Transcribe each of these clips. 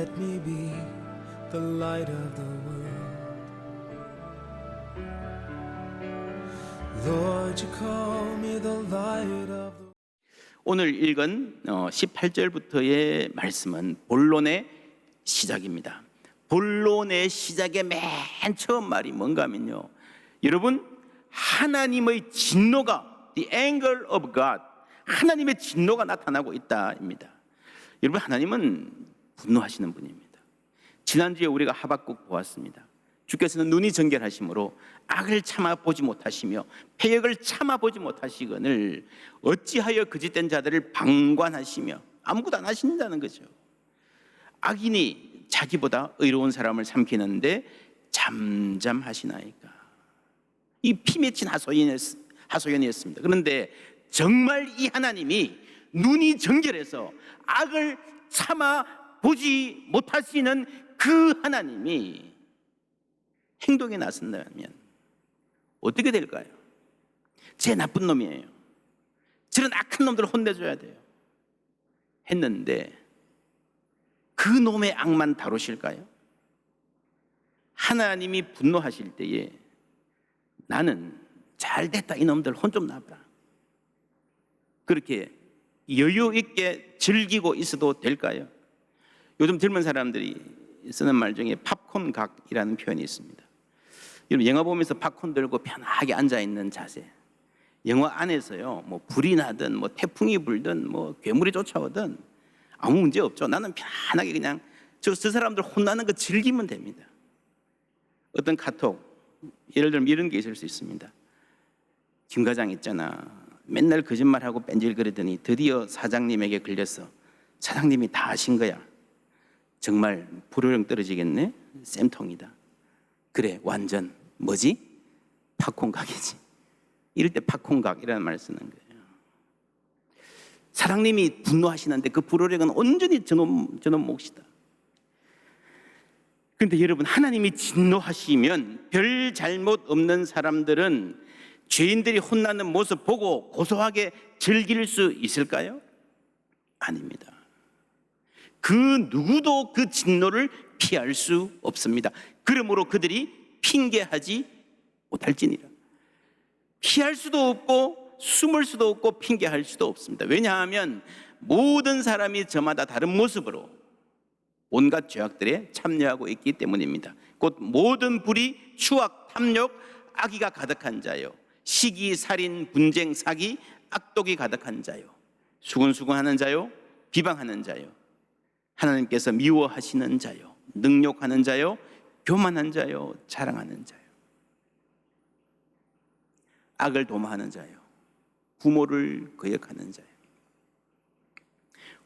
let me be the light of the world. Lord, you call me the light of the 오늘 읽은 18절부터의 말씀은 본론의 시작입니다. 본론의 시작의 맨 처음 말이 뭔가 하면요, 여러분, 하나님의 진노가, the anger of God, 하나님의 진노가 나타나고 있다입니다. 여러분, 하나님은 분노하시는 분입니다. 지난주에 우리가 하박국 보았습니다. 주께서는 눈이 정결하심으로 악을 참아보지 못하시며 패역을 참아보지 못하시거늘 어찌하여 거짓된 자들을 방관하시며 아무것도 안 하신다는 거죠. 악인이 자기보다 의로운 사람을 삼키는데 잠잠하시나이까. 이 피 맺힌 하소연이었습니다. 그런데 정말 이 하나님이 눈이 정결해서 악을 참아보지 못하시는 그 하나님이 행동에 나선다면 어떻게 될까요? 제 나쁜 놈이에요, 저런 악한 놈들을 혼내줘야 돼요 했는데 그 놈의 악만 다루실까요? 하나님이 분노하실 때에 나는 잘됐다, 이놈들 혼 좀 나봐라, 그렇게 여유 있게 즐기고 있어도 될까요? 요즘 젊은 사람들이 쓰는 말 중에 팝콘 각이라는 표현이 있습니다. 여러분, 영화 보면서 팝콘 들고 편하게 앉아있는 자세, 영화 안에서요, 뭐 불이 나든 뭐 태풍이 불든 뭐 괴물이 쫓아오든 아무 문제 없죠. 나는 편하게 그냥 저 사람들 혼나는 거 즐기면 됩니다. 어떤 카톡, 예를 들면 이런 게 있을 수 있습니다. 김 과장 있잖아, 맨날 거짓말하고 뺀질거리더니 드디어 사장님에게 걸렸어. 사장님이 다 아신 거야. 정말 불호령 떨어지겠네. 쌤통이다. 그래, 완전 뭐지? 팝콘각이지. 이럴 때 팝콘각이라는 말을 쓰는 거예요. 사장님이 분노하시는데 그 불호령은 온전히 저놈 몫이다. 그런데 여러분, 하나님이 진노하시면 별 잘못 없는 사람들은 죄인들이 혼나는 모습 보고 고소하게 즐길 수 있을까요? 아닙니다. 그 누구도 그 진노를 피할 수 없습니다. 그러므로 그들이 핑계하지 못할지니라. 피할 수도 없고 숨을 수도 없고 핑계할 수도 없습니다. 왜냐하면 모든 사람이 저마다 다른 모습으로 온갖 죄악들에 참여하고 있기 때문입니다. 곧 모든 불의, 추악, 탐욕, 악의가 가득한 자요, 시기, 살인, 분쟁, 사기, 악독이 가득한 자요, 수군수군하는 자요, 비방하는 자요, 하나님께서 미워하시는 자요, 능욕하는 자요, 교만한 자요, 자랑하는 자요, 악을 도모하는 자요, 부모를 거역하는 자요,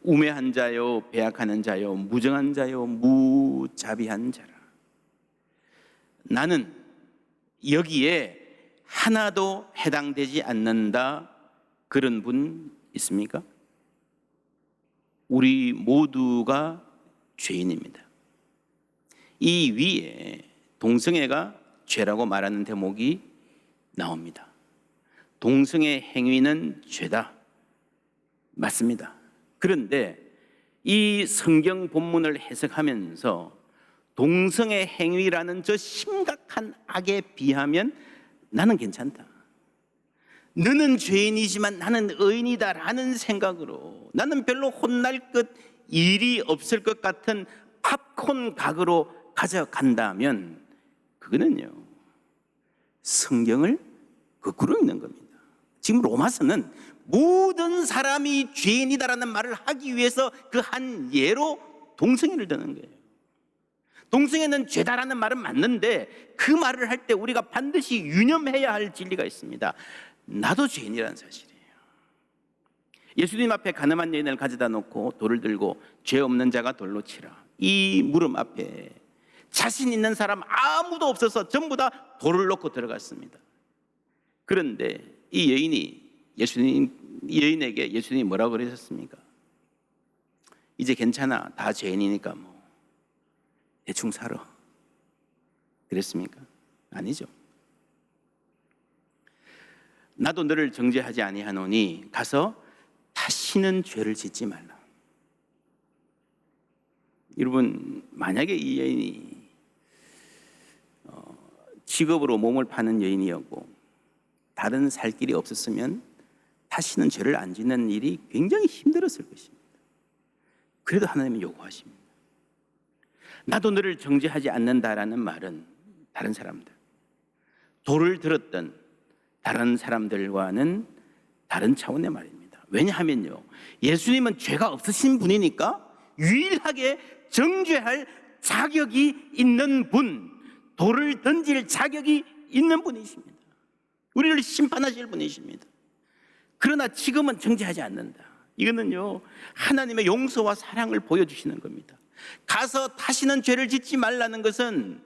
우매한 자요, 배약하는 자요, 무정한 자요, 무자비한 자라. 나는 여기에 하나도 해당되지 않는다, 그런 분 있습니까? 우리 모두가 죄인입니다. 이 위에 동성애가 죄라고 말하는 대목이 나옵니다. 동성애 행위는 죄다, 맞습니다. 그런데 이 성경 본문을 해석하면서 동성애 행위라는 저 심각한 악에 비하면 나는 괜찮다, 너는 죄인이지만 나는 의인이다라는 생각으로, 나는 별로 혼날 것, 일이 없을 것 같은 팝콘 각으로 가져간다면 그거는요, 성경을 거꾸로 읽는 겁니다. 지금 로마서는 모든 사람이 죄인이다라는 말을 하기 위해서 그 한 예로 동성애를 드는 거예요. 동성애는 죄다라는 말은 맞는데 그 말을 할 때 우리가 반드시 유념해야 할 진리가 있습니다. 나도 죄인이라는 사실이에요. 예수님 앞에 가늠한 여인을 가져다 놓고 돌을 들고 죄 없는 자가 돌로 치라, 이 물음 앞에 자신 있는 사람 아무도 없어서 전부 다 돌을 놓고 들어갔습니다. 그런데 이 여인에게 예수님이 뭐라고 그러셨습니까? 이제 괜찮아, 다 죄인이니까 뭐 대충 살아, 그랬습니까? 아니죠. 나도 너를 정죄하지 아니하노니 가서 다시는 죄를 짓지 말라. 여러분, 만약에 이 여인이 직업으로 몸을 파는 여인이었고 다른 살 길이 없었으면 다시는 죄를 안 짓는 일이 굉장히 힘들었을 것입니다. 그래도 하나님은 요구하십니다. 나도 너를 정죄하지 않는다라는 말은 다른 사람들, 도를 들었던 다른 사람들과는 다른 차원의 말입니다. 왜냐하면요, 예수님은 죄가 없으신 분이니까 유일하게 정죄할 자격이 있는 분, 돌을 던질 자격이 있는 분이십니다. 우리를 심판하실 분이십니다. 그러나 지금은 정죄하지 않는다. 이거는요, 하나님의 용서와 사랑을 보여주시는 겁니다. 가서 다시는 죄를 짓지 말라는 것은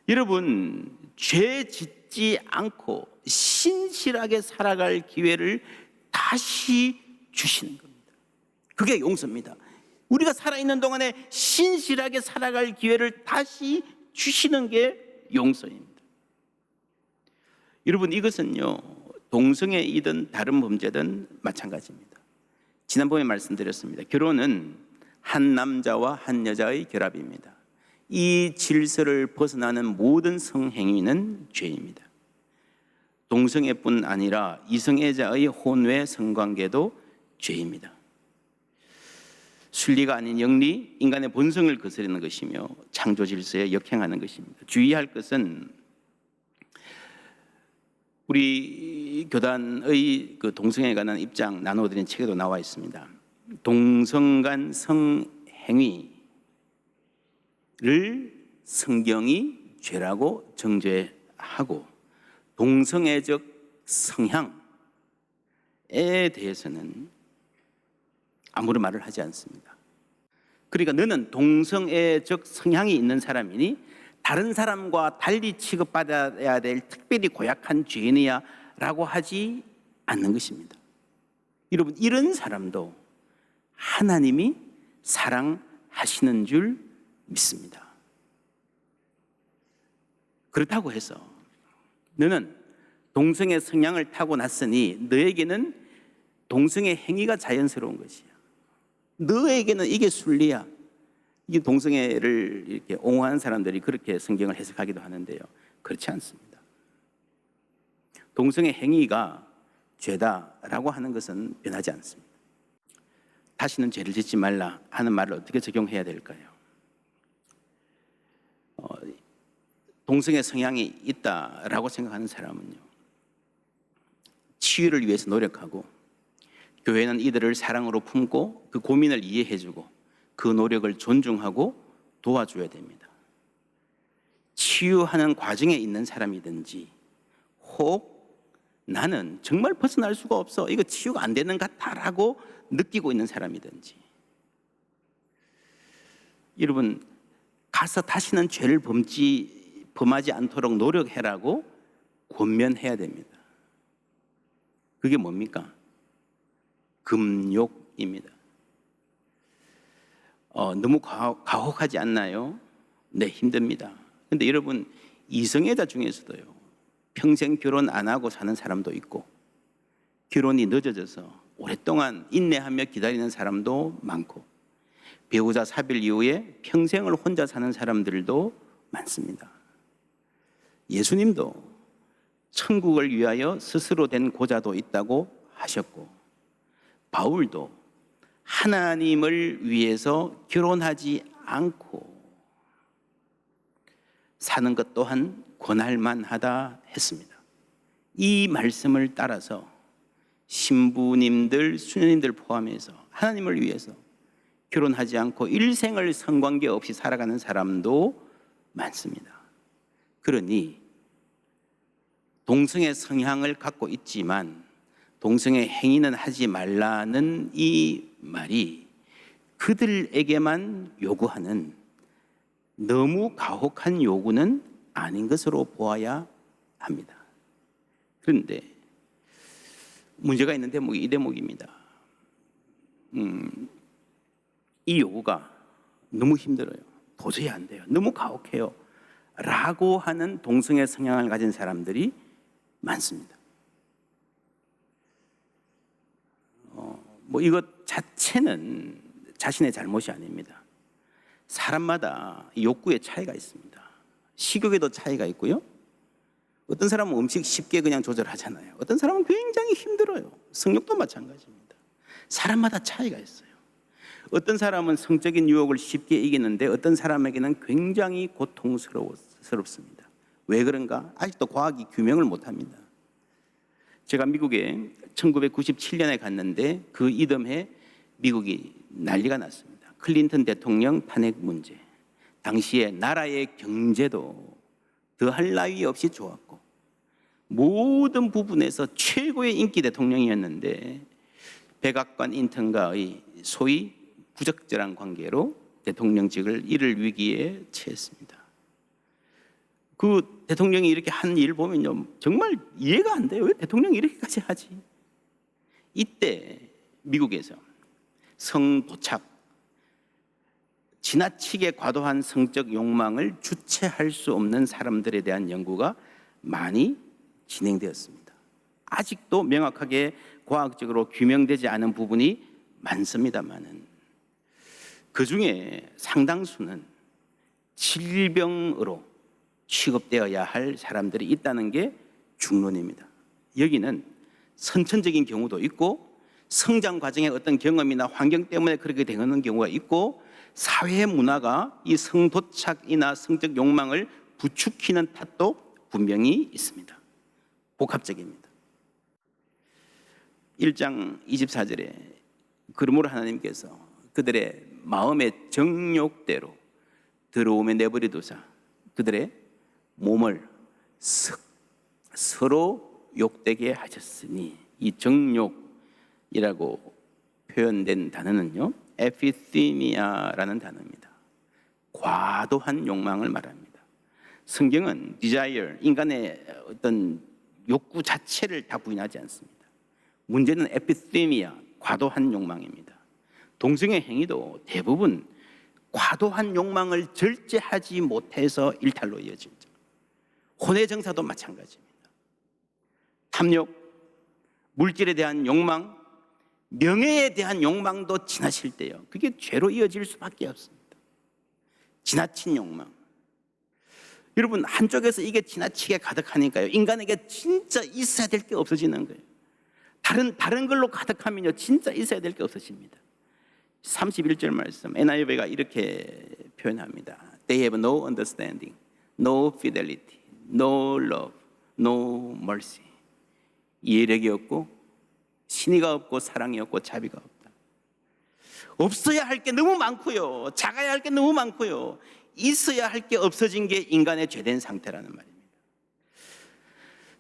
여러분, 죄 짓지 않고 신실하게 살아갈 기회를 다시 주시는 겁니다. 그게 용서입니다. 우리가 살아있는 동안에 신실하게 살아갈 기회를 다시 주시는 게 용서입니다. 여러분, 이것은요, 동성애이든 다른 범죄든 마찬가지입니다. 지난번에 말씀드렸습니다. 결혼은 한 남자와 한 여자의 결합입니다. 이 질서를 벗어나는 모든 성행위는 죄입니다. 동성애뿐 아니라 이성애자의 혼외 성관계도 죄입니다. 순리가 아닌 영리, 인간의 본성을 거스르는 것이며 창조 질서에 역행하는 것입니다. 주의할 것은 우리 교단의 그 동성애에 관한 입장 나눠드린 책에도 나와 있습니다. 동성 간 성행위를 성경이 죄라고 정죄하고 동성애적 성향에 대해서는 아무런 말을 하지 않습니다. 그러니까 너는 동성애적 성향이 있는 사람이니 다른 사람과 달리 취급받아야 될 특별히 고약한 죄인이야 라고 하지 않는 것입니다. 여러분, 이런 사람도 하나님이 사랑하시는 줄 믿습니다. 그렇다고 해서 너는 동성애 성향을 타고났으니 너에게는 동성애 행위가 자연스러운 것이야. 너에게는 이게 순리야. 이게 동성애를 이렇게 옹호하는 사람들이 그렇게 성경을 해석하기도 하는데요, 그렇지 않습니다. 동성애 행위가 죄다라고 하는 것은 변하지 않습니다. 다시는 죄를 짓지 말라 하는 말을 어떻게 적용해야 될까요? 동성애 성향이 있다라고 생각하는 사람은요, 치유를 위해서 노력하고 교회는 이들을 사랑으로 품고 그 고민을 이해해주고 그 노력을 존중하고 도와줘야 됩니다. 치유하는 과정에 있는 사람이든지 혹 나는 정말 벗어날 수가 없어, 이거 치유가 안 되는 것 같다라고 느끼고 있는 사람이든지, 여러분, 가서 다시는 죄를 범하지 않도록 노력해라고 권면해야 됩니다. 그게 뭡니까? 금욕입니다. 너무 가혹하지 않나요? 네, 힘듭니다. 근데 여러분, 이성애자 중에서도요, 평생 결혼 안 하고 사는 사람도 있고 결혼이 늦어져서 오랫동안 인내하며 기다리는 사람도 많고 배우자 사별 이후에 평생을 혼자 사는 사람들도 많습니다. 예수님도 천국을 위하여 스스로 된 고자도 있다고 하셨고 바울도 하나님을 위해서 결혼하지 않고 사는 것 또한 권할 만하다 했습니다. 이 말씀을 따라서 신부님들, 수녀님들 포함해서 하나님을 위해서 결혼하지 않고 일생을 성관계 없이 살아가는 사람도 많습니다. 그러니 동성애 성향을 갖고 있지만 동성애 행위는 하지 말라는 이 말이 그들에게만 요구하는 너무 가혹한 요구는 아닌 것으로 보아야 합니다. 그런데 문제가 있는 대목이 이 대목입니다. 이 요구가 너무 힘들어요. 도저히 안 돼요. 너무 가혹해요. 라고 하는 동성애 성향을 가진 사람들이 많습니다. 이것 자체는 자신의 잘못이 아닙니다. 사람마다 욕구의 차이가 있습니다. 식욕에도 차이가 있고요. 어떤 사람은 음식 쉽게 그냥 조절하잖아요. 어떤 사람은 굉장히 힘들어요. 성욕도 마찬가지입니다. 사람마다 차이가 있어요. 어떤 사람은 성적인 유혹을 쉽게 이기는데 어떤 사람에게는 굉장히 고통스럽습니다. 왜 그런가? 아직도 과학이 규명을 못합니다. 제가 미국에 1997년에 갔는데 그 이듬해 미국이 난리가 났습니다. 클린턴 대통령 탄핵 문제. 당시에 나라의 경제도 더할 나위 없이 좋았고 모든 부분에서 최고의 인기 대통령이었는데 백악관 인턴과의 소위 부적절한 관계로 대통령직을 잃을 위기에 처했습니다. 그 대통령이 이렇게 한 일 보면요, 정말 이해가 안 돼요. 왜 대통령이 이렇게까지 하지? 이때 미국에서 성도착, 지나치게 과도한 성적 욕망을 주체할 수 없는 사람들에 대한 연구가 많이 진행되었습니다. 아직도 명확하게 과학적으로 규명되지 않은 부분이 많습니다만은 그 중에 상당수는 질병으로 취급되어야 할 사람들이 있다는 게 중론입니다. 여기는 선천적인 경우도 있고 성장 과정의 어떤 경험이나 환경 때문에 그렇게 되는 경우가 있고 사회 문화가 이 성도착이나 성적 욕망을 부추기는 탓도 분명히 있습니다. 복합적입니다. 1장 24절에 그러므로 하나님께서 그들의 마음의 정욕대로 들어오며 내버려두사 그들의 몸을 서로 욕되게 하셨으니, 이 정욕이라고 표현된 단어는요 에피시미아라는 단어입니다. 과도한 욕망을 말합니다. 성경은 desire, 인간의 어떤 욕구 자체를 다 부인하지 않습니다. 문제는 에피시미아, 과도한 욕망입니다. 동성애 행위도 대부분 과도한 욕망을 절제하지 못해서 일탈로 이어집니다. 혼외 정사도 마찬가지입니다. 탐욕, 물질에 대한 욕망, 명예에 대한 욕망도 지나칠 때요, 그게 죄로 이어질 수밖에 없습니다. 지나친 욕망. 여러분, 한쪽에서 이게 지나치게 가득하니까요, 인간에게 진짜 있어야 될 게 없어지는 거예요. 다른 걸로 가득하면요 진짜 있어야 될 게 없어집니다. 31절 말씀 NIV가 이렇게 표현합니다. They have no understanding, no fidelity, no love, no mercy. 이해력이 없고 신의가 없고 사랑이 없고 자비가 없다. 없어야 할 게 너무 많고요, 작아야 할 게 너무 많고요, 있어야 할 게 없어진 게 인간의 죄된 상태라는 말입니다.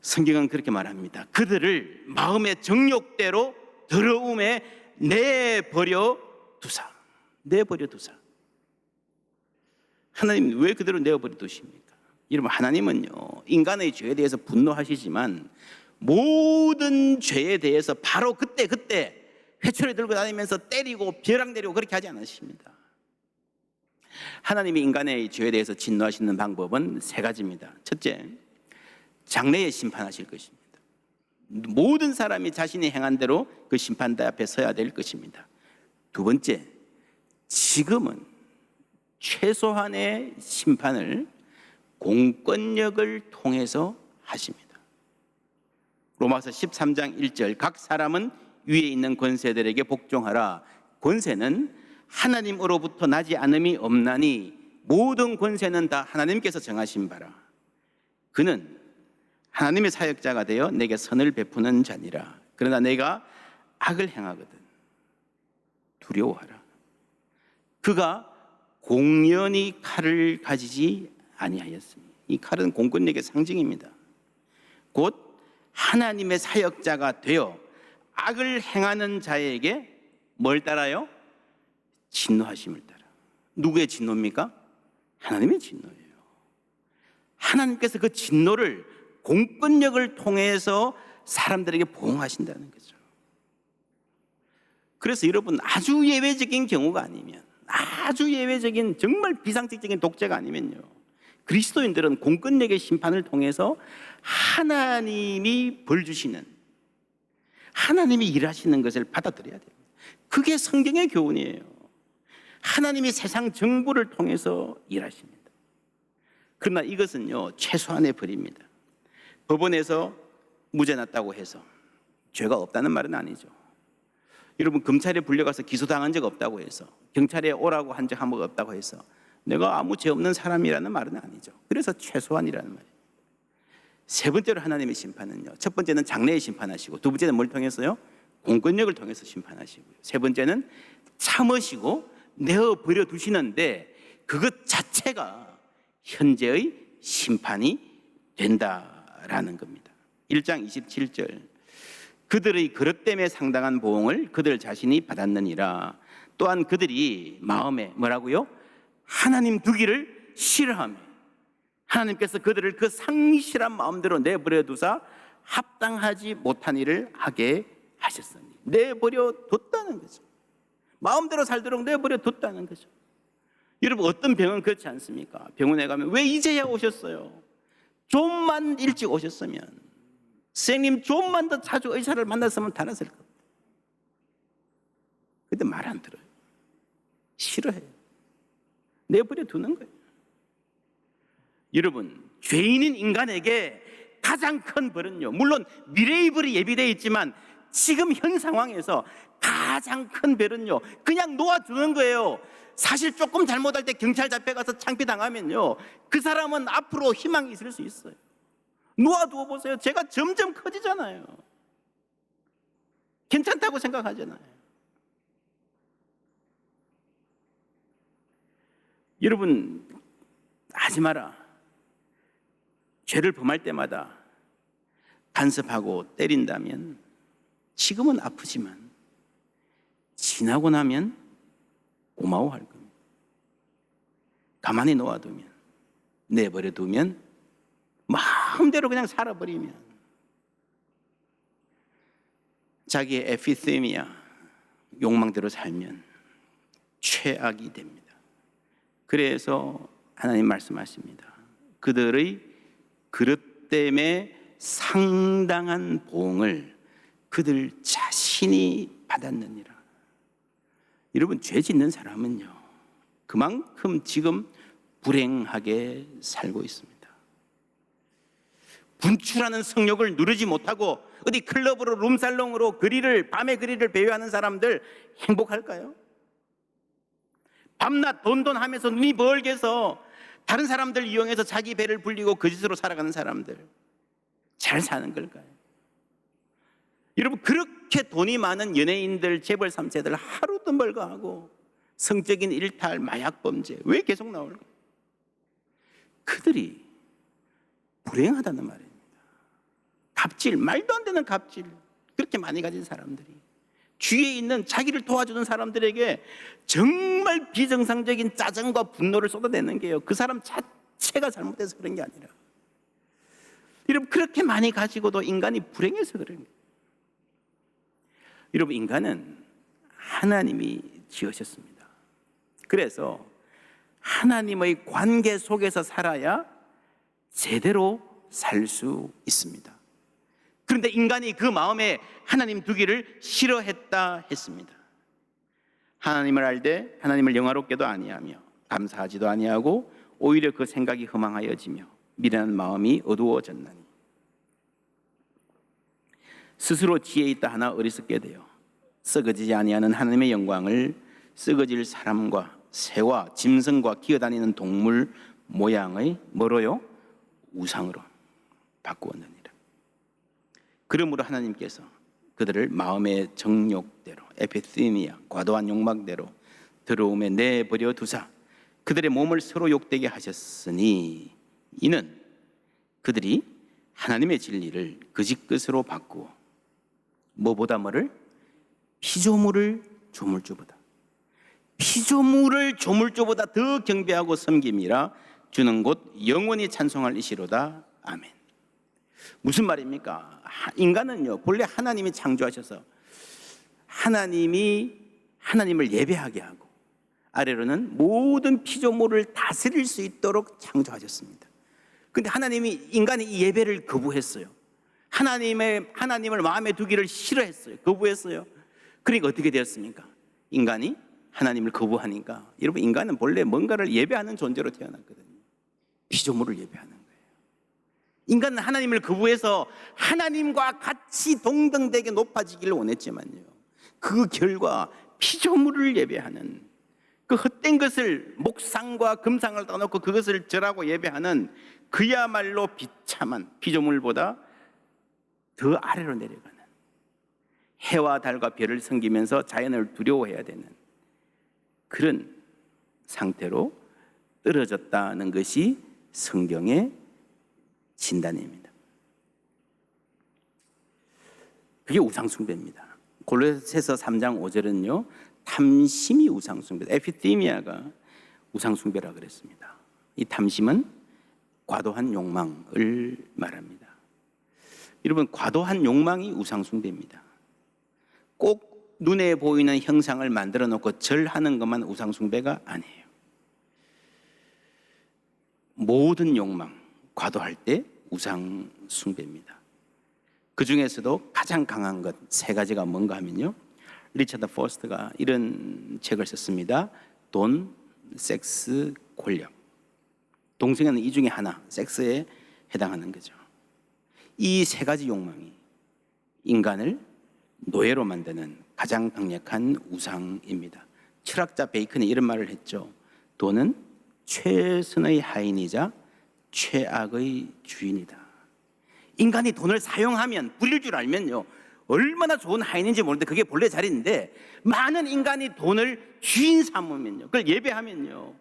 성경은 그렇게 말합니다. 그들을 마음의 정욕대로 더러움에 내버려 두사. 하나님 왜 그대로 내버려 두십니까? 여러분, 하나님은요 인간의 죄에 대해서 분노하시지만 모든 죄에 대해서 바로 그때 회초리 들고 다니면서 때리고 벼락 내리고 그렇게 하지 않으십니다. 하나님이 인간의 죄에 대해서 진노하시는 방법은 세 가지입니다. 첫째, 장래에 심판하실 것입니다. 모든 사람이 자신이 행한 대로 그 심판대 앞에 서야 될 것입니다. 두 번째, 지금은 최소한의 심판을 공권력을 통해서 하십니다. 로마서 13장 1절 각 사람은 위에 있는 권세들에게 복종하라. 권세는 하나님으로부터 나지 않음이 없나니 모든 권세는 다 하나님께서 정하신 바라. 그는 하나님의 사역자가 되어 내게 선을 베푸는 자니라. 그러나 내가 악을 행하거든 두려워하라. 그가 공연히 칼을 가지지 아니하였으니, 이 칼은 공권력의 상징입니다. 곧 하나님의 사역자가 되어 악을 행하는 자에게 뭘 따라요? 진노하심을 따라. 누구의 진노입니까? 하나님의 진노예요. 하나님께서 그 진노를 공권력을 통해서 사람들에게 보응하신다는 거죠. 그래서 여러분, 아주 예외적인 경우가 아니면, 아주 예외적인 정말 비상식적인 독재가 아니면요, 그리스도인들은 공권력의 심판을 통해서 하나님이 벌 주시는, 하나님이 일하시는 것을 받아들여야 됩니다. 그게 성경의 교훈이에요. 하나님이 세상 정부를 통해서 일하십니다. 그러나 이것은요, 최소한의 벌입니다. 법원에서 무죄 났다고 해서 죄가 없다는 말은 아니죠. 여러분, 검찰에 불려가서 기소당한 적 없다고 해서, 경찰에 오라고 한 적 한 번 없다고 해서 내가 아무 죄 없는 사람이라는 말은 아니죠. 그래서 최소한이라는 말이에요. 세 번째로 하나님의 심판은요, 첫 번째는 장래에 심판하시고, 두 번째는 뭘 통해서요? 공권력을 통해서 심판하시고요. 세 번째는 참으시고 내어버려 두시는데 그것 자체가 현재의 심판이 된다라는 겁니다. 1장 27절, 그들의 그릇 때문에 상당한 보응을 그들 자신이 받았느니라. 또한 그들이 마음에 뭐라고요? 하나님 두기를 싫어하며 하나님께서 그들을 그 상실한 마음대로 내버려 두사 합당하지 못한 일을 하게 하셨으니, 내버려 뒀다는 거죠. 마음대로 살도록 내버려 뒀다는 거죠. 여러분, 어떤 병은 그렇지 않습니까? 병원에 가면 왜 이제야 오셨어요? 좀만 일찍 오셨으면, 선생님 좀만 더 자주 의사를 만났으면 달았을 겁니다. 근데 말 안 들어요. 싫어해요. 내버려 두는 거예요. 여러분, 죄인인 인간에게 가장 큰 벌은요, 물론 미래의 벌이 예비되어 있지만 지금 현 상황에서 가장 큰 벌은요, 그냥 놓아주는 거예요. 사실 조금 잘못할 때 경찰 잡혀가서 창피당하면요, 그 사람은 앞으로 희망이 있을 수 있어요. 놓아두어 보세요. 죄가 점점 커지잖아요. 괜찮다고 생각하잖아요. 여러분, 하지 마라. 죄를 범할 때마다 간섭하고 때린다면 지금은 아프지만 지나고 나면 고마워할 겁니다. 가만히 놓아두면, 내버려두면, 마음대로 그냥 살아버리면 자기의 에피세미아, 욕망대로 살면 최악이 됩니다. 그래서 하나님 말씀하십니다. 그들의 그릇 때문에 상당한 보응을 그들 자신이 받았느니라. 여러분, 죄 짓는 사람은요, 그만큼 지금 불행하게 살고 있습니다. 분출하는 성욕을 누르지 못하고 어디 클럽으로, 룸살롱으로 밤에 거리를 배회하는 사람들 행복할까요? 밤낮 돈돈하면서 눈이 벌게 해서 다른 사람들 이용해서 자기 배를 불리고 거짓으로 살아가는 사람들 잘 사는 걸까요? 여러분, 그렇게 돈이 많은 연예인들, 재벌 3세들 하루도 멀거하고 성적인 일탈, 마약 범죄 왜 계속 나올까요? 그들이 불행하다는 말입니다. 갑질, 말도 안 되는 갑질, 그렇게 많이 가진 사람들이 주위에 있는 자기를 도와주는 사람들에게 정말 비정상적인 짜증과 분노를 쏟아내는 게요, 그 사람 자체가 잘못돼서 그런 게 아니라, 여러분, 그렇게 많이 가지고도 인간이 불행해서 그런 거예요. 여러분, 인간은 하나님이 지으셨습니다. 그래서 하나님의 관계 속에서 살아야 제대로 살 수 있습니다. 그런데 인간이 그 마음에 하나님 두기를 싫어했다 했습니다. 하나님을 알되 하나님을 영화롭게도 아니하며 감사하지도 아니하고 오히려 그 생각이 허망하여지며 미련한 마음이 어두워졌나니 스스로 지혜 있다 하나 어리석게 되어 썩어지지 아니하는 하나님의 영광을 썩어질 사람과 새와 짐승과 기어다니는 동물 모양의 뭐로요? 우상으로 바꾸었느니라. 그러므로 하나님께서 그들을 마음의 정욕대로, 에피세미아, 과도한 욕망대로 들어오매 내버려 두사 그들의 몸을 서로 욕되게 하셨으니, 이는 그들이 하나님의 진리를 거짓 것으로 바꾸어 뭐보다 뭐를? 피조물을 조물주보다, 피조물을 조물주보다 더 경배하고 섬김이라 주는 곳 영원히 찬송할 이시로다. 아멘. 무슨 말입니까? 인간은요, 본래 하나님이 창조하셔서 하나님을 예배하게 하고 아래로는 모든 피조물을 다스릴 수 있도록 창조하셨습니다. 그런데 인간이 이 예배를 거부했어요. 하나님을 마음에 두기를 싫어했어요. 거부했어요. 그러니까 어떻게 되었습니까? 인간이 하나님을 거부하니까, 여러분, 인간은 본래 뭔가를 예배하는 존재로 태어났거든요. 피조물을 예배하는 거예요. 인간은 하나님을 거부해서 하나님과 같이 동등되게 높아지기를 원했지만요, 그 결과 피조물을 예배하는, 그 헛된 것을, 목상과 금상을 떠놓고 그것을 절하고 예배하는 그야말로 비참한, 피조물보다 더 아래로 내려가는, 해와 달과 별을 섬기면서 자연을 두려워해야 되는 그런 상태로 떨어졌다는 것이 성경의 진단입니다. 그게 우상숭배입니다. 골로새서 3장 5절은요, 탐심이 우상숭배, 에피데미아가 우상숭배라 그랬습니다. 이 탐심은 과도한 욕망을 말합니다. 여러분, 과도한 욕망이 우상숭배입니다. 꼭 눈에 보이는 형상을 만들어 놓고 절하는 것만 우상숭배가 아니에요. 모든 욕망, 과도할 때 우상숭배입니다. 그 중에서도 가장 강한 것 세 가지가 뭔가 하면요, 리처드 포스트가 이런 책을 썼습니다. 돈, 섹스, 권력. 동성애는 이 중에 하나, 섹스에 해당하는 거죠. 이 세 가지 욕망이 인간을 노예로 만드는 가장 강력한 우상입니다. 철학자 베이컨이 이런 말을 했죠. 돈은 최선의 하인이자 최악의 주인이다. 인간이 돈을 사용하면, 부릴 줄 알면요, 얼마나 좋은 하인인지 모르는데 그게 본래 자리인데, 많은 인간이 돈을 주인 삼으면요, 그걸 예배하면요,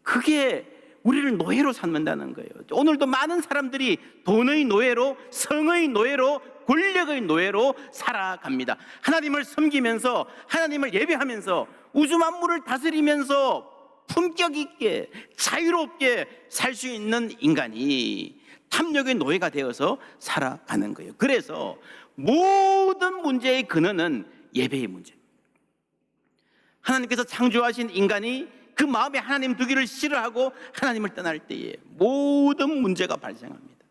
그게 우리를 노예로 삼는다는 거예요. 오늘도 많은 사람들이 돈의 노예로, 성의 노예로, 권력의 노예로 살아갑니다. 하나님을 섬기면서, 하나님을 예배하면서, 우주 만물을 다스리면서 품격 있게 자유롭게 살 수 있는 인간이 탐욕의 노예가 되어서 살아가는 거예요. 그래서 모든 문제의 근원은 예배의 문제입니다. 하나님께서 창조하신 인간이 그 마음에 하나님 두기를 싫어하고 하나님을 떠날 때에 모든 문제가 발생합니다.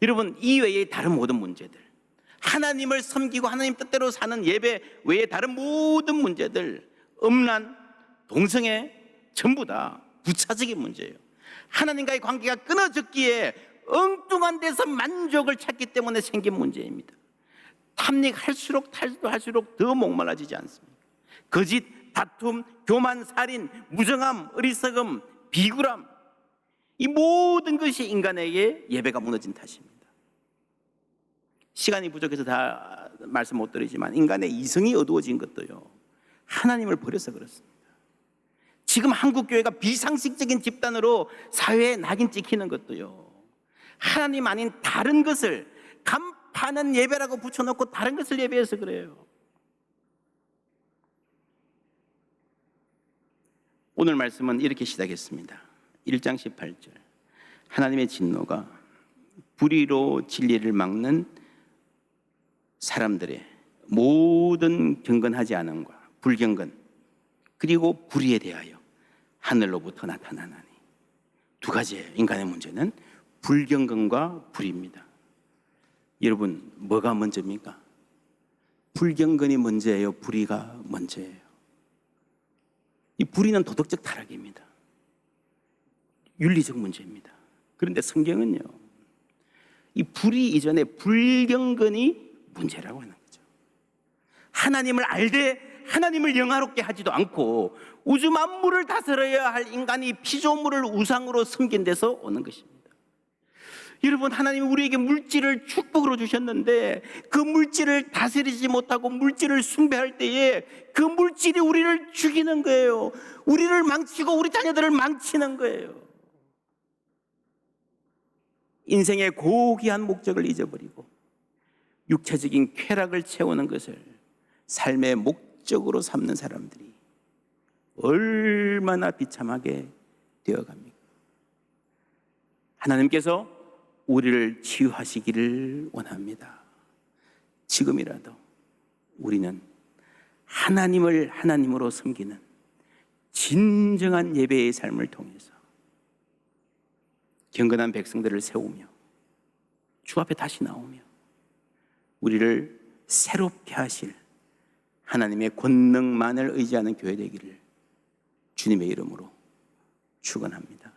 여러분, 이 외의 다른 모든 문제들, 하나님을 섬기고 하나님 뜻대로 사는 예배 외의 다른 모든 문제들, 음란, 동성애, 전부 다 부차적인 문제예요. 하나님과의 관계가 끊어졌기에 엉뚱한 데서 만족을 찾기 때문에 생긴 문제입니다. 탐닉할수록 더 목말라지지 않습니까? 거짓, 다툼, 교만, 살인, 무정함, 어리석음, 비굴함, 이 모든 것이 인간에게 예배가 무너진 탓입니다. 시간이 부족해서 다 말씀 못 드리지만, 인간의 이성이 어두워진 것도요, 하나님을 버려서 그렇습니다. 지금 한국교회가 비상식적인 집단으로 사회에 낙인 찍히는 것도요, 하나님 아닌 다른 것을, 간파는 예배라고 붙여놓고 다른 것을 예배해서 그래요. 오늘 말씀은 이렇게 시작했습니다. 1장 18절. 하나님의 진노가 불의로 진리를 막는 사람들의 모든 경건하지 않음과 불경건, 그리고 불의에 대하여 하늘로부터 나타나나니. 두 가지예요. 인간의 문제는 불경건과 불의입니다. 여러분, 뭐가 먼저입니까? 불경건이 먼저예요? 불의가 먼저예요? 이 불의는 도덕적 타락입니다. 윤리적 문제입니다. 그런데 성경은요, 이 불의 이전에 불경건이 문제라고 하는 거죠. 하나님을 알되 하나님을 영화롭게 하지도 않고 우주 만물을 다스려야 할 인간이 피조물을 우상으로 섬긴 데서 오는 것입니다. 여러분, 하나님이 우리에게 물질을 축복으로 주셨는데 그 물질을 다스리지 못하고 물질을 숭배할 때에 그 물질이 우리를 죽이는 거예요. 우리를 망치고 우리 자녀들을 망치는 거예요. 인생의 고귀한 목적을 잊어버리고 육체적인 쾌락을 채우는 것을 삶의 목적으로 삼는 사람들이 얼마나 비참하게 되어갑니까? 하나님께서 우리를 치유하시기를 원합니다. 지금이라도 우리는 하나님을 하나님으로 섬기는 진정한 예배의 삶을 통해서 경건한 백성들을 세우며 주 앞에 다시 나오며 우리를 새롭게 하실 하나님의 권능만을 의지하는 교회 되기를 주님의 이름으로 축원합니다.